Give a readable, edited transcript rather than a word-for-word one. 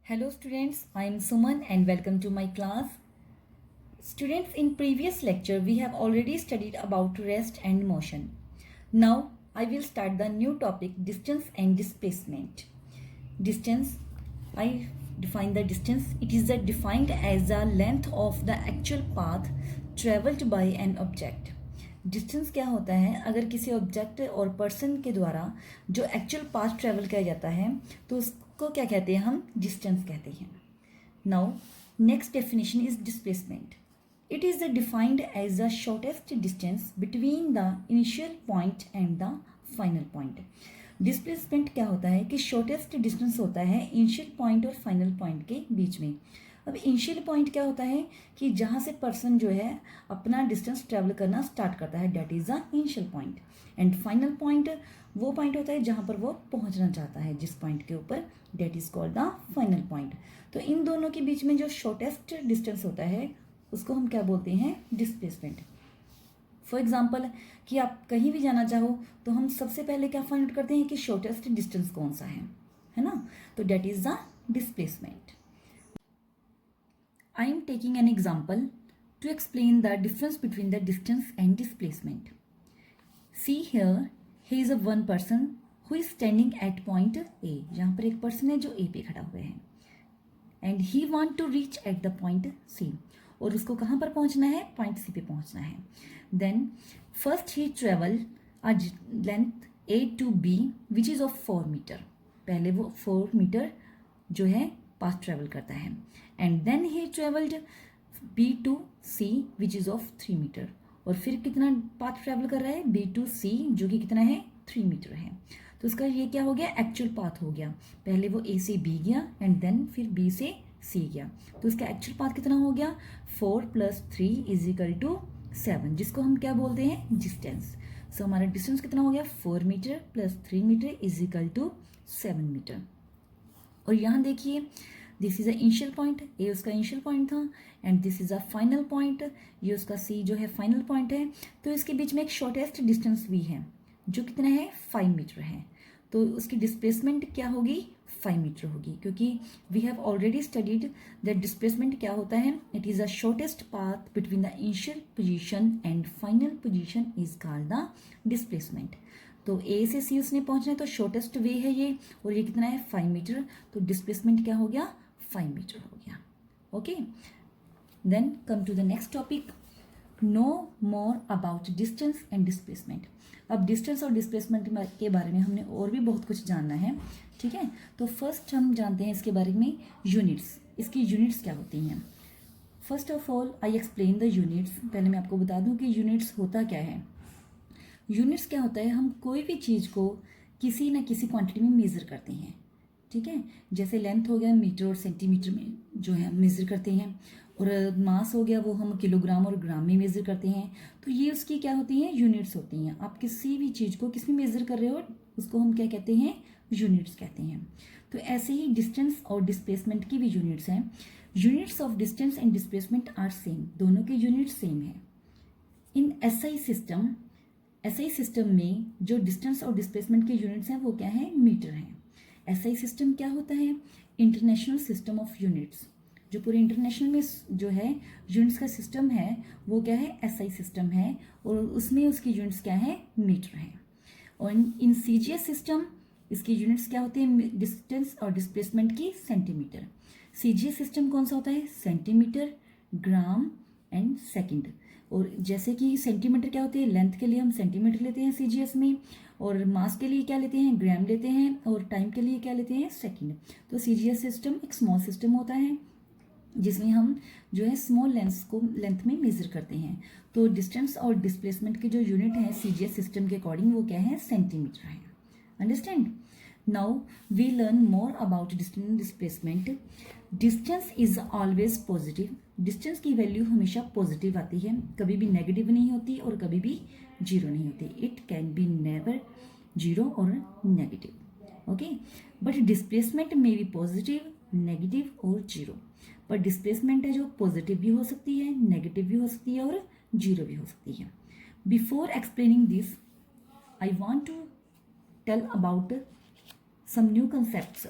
Hello students, I am Suman and welcome to my class. Students, in previous lecture we have already studied about rest and motion. Now I will start the new topic, distance and displacement. Distance, I define the distance. It is defined as the length of the actual path traveled by an object. Distance क्या होता है? अगर किसी object और person के द्वारा जो actual path travel किया जाता है तो उसको क्या कहते हैं? हम डिस्टेंस कहते हैं. Now next definition is displacement. It is defined as the shortest distance between the initial point and the final point. Displacement क्या होता है कि शॉर्टेस्ट डिस्टेंस होता है इनिशियल पॉइंट और फाइनल पॉइंट के बीच में. अब इनिशियल पॉइंट क्या होता है कि जहाँ से पर्सन जो है अपना डिस्टेंस ट्रैवल करना स्टार्ट करता है, that is the initial point. And final point वो पॉइंट होता है जहाँ पर वो पहुँचना चाहता है जिस पॉइंट के ऊपर, that is called the final point. तो इन दोनों के बीच में जो शॉर्टेस्ट डिस्टेंस होता है उसको हम क्या बोलते हैं? डिस्प्लेसमेंट. फॉर एग्जाम्पल कि आप कहीं भी जाना चाहो तो हम सबसे पहले क्या फाइंड आउट करते हैं कि शॉर्टेस्ट डिस्टेंस कौन सा है ना. तो that is the displacement. I am taking an example to explain the difference between the distance and displacement. See here, he is a one person who is standing at point A. यहाँ पर एक person है जो A पे खड़ा हुआ है. And he want to reach at the point C. और उसको कहाँ पर पहुँचना है? Point C पे पहुँचना है. Then first he travel a length A to B which is of 4 meter. पहले वो 4 मीटर जो है पाथ ट्रेवल करता है. And then he travelled B to C which is of 3 metre. और फिर कितना पाथ ट्रेवल कर रहा है? B to C जो कि कितना है? 3 मीटर है. तो उसका ये क्या हो गया? एक्चुअल पाथ हो गया. पहले वो A से B गया एंड देन फिर B से C गया. तो उसका एक्चुअल पाथ कितना हो गया? 4 + 3 = 7, जिसको हम क्या बोलते हैं? डिस्टेंस. सो हमारा डिस्टेंस कितना हो गया? 4 मीटर + 3 मीटर = 7 मीटर. और यहाँ देखिए, this is a initial point, ये उसका इनिशियल पॉइंट था and this is a final point, ये उसका सी जो है फाइनल पॉइंट है. तो इसके बीच में एक शॉर्टेस्ट डिस्टेंस भी है जो कितना है? 5 मीटर है. तो उसकी डिस्प्लेसमेंट क्या होगी? 5 मीटर होगी, क्योंकि we have already studied that displacement क्या होता है. It is a shortest path between the initial position and final position is called the displacement. तो ए से सी उसने पहुंचना है तो शॉर्टेस्ट वे है ये, और ये कितना है? 5 मीटर. तो डिस्प्लेसमेंट क्या हो गया? 5 मीटर हो गया. Okay, then come to the next topic, no more about distance and displacement. अब डिस्टेंस और डिस्प्लेसमेंट के बारे में हमने और भी बहुत कुछ जानना है, ठीक है. तो फर्स्ट हम जानते हैं इसके बारे में यूनिट्स. इसकी यूनिट्स क्या होती हैं? First of all I explain the units. पहले मैं आपको बता दूं कि यूनिट्स होता क्या है. यूनिट्स क्या होता है? हम कोई भी चीज़ को किसी न किसी क्वांटिटी में मेज़र करते हैं, ठीक है. जैसे लेंथ हो गया मीटर और सेंटीमीटर में जो है मेज़र करते हैं, और मास हो गया वो हम किलोग्राम और ग्राम में मेज़र करते हैं. तो ये उसकी क्या होती हैं? यूनिट्स होती हैं. आप किसी भी चीज़ को किस में मेज़र कर रहे हो उसको हम क्या कहते हैं? यूनिट्स कहते हैं. तो ऐसे ही डिस्टेंस और डिस्प्लेसमेंट की भी यूनिट्स हैं. Units of distance and displacement are same, दोनों के यूनिट सेम है. इन एसआई सिस्टम में जो डिस्टेंस और डिस्प्लेसमेंट के यूनिट्स हैं वो क्या है? मीटर हैं. एसआई सिस्टम क्या होता है? International system of units. जो पूरे इंटरनेशनल में जो है यूनिट्स का सिस्टम है वो क्या है? एसआई सिस्टम है, और उसमें उसकी यूनिट्स क्या है? मीटर है. और इन सीजीएस सिस्टम इसकी यूनिट्स क्या होती है? डिस्टेंस और डिस्प्लेसमेंट की सेंटीमीटर. सीजीएस सिस्टम कौन सा होता है? Centimetre, gram and second. और जैसे कि सेंटीमीटर क्या होती है? लेंथ के लिए हम सेंटीमीटर लेते हैं सीजीएस में, और मास के लिए क्या लेते हैं? ग्राम लेते हैं, और टाइम के लिए क्या लेते हैं? सेकंड. तो सीजीएस सिस्टम एक स्मॉल सिस्टम होता है जिसमें हम जो है स्मॉल लेंथ में मेजर करते हैं. तो डिस्टेंस और डिस्प्लेसमेंट के जो यूनिट है सीजीएस सिस्टम के अकॉर्डिंग वो क्या है? सेंटीमीटर है. Understand. Now we learn more about distance and displacement. Distance is always positive. Distance की वैल्यू हमेशा पॉजिटिव आती है, कभी भी नेगेटिव नहीं होती और कभी भी जीरो नहीं होती. It can be never zero और नेगेटिव. ओके, बट डिस्प्लेसमेंट में बी पॉजिटिव, नेगेटिव और जीरो. पर डिस्प्लेसमेंट है जो पॉजिटिव भी हो सकती है, नेगेटिव भी हो सकती है और जीरो भी हो सकती है. Before explaining this I want to tell about some new concepts.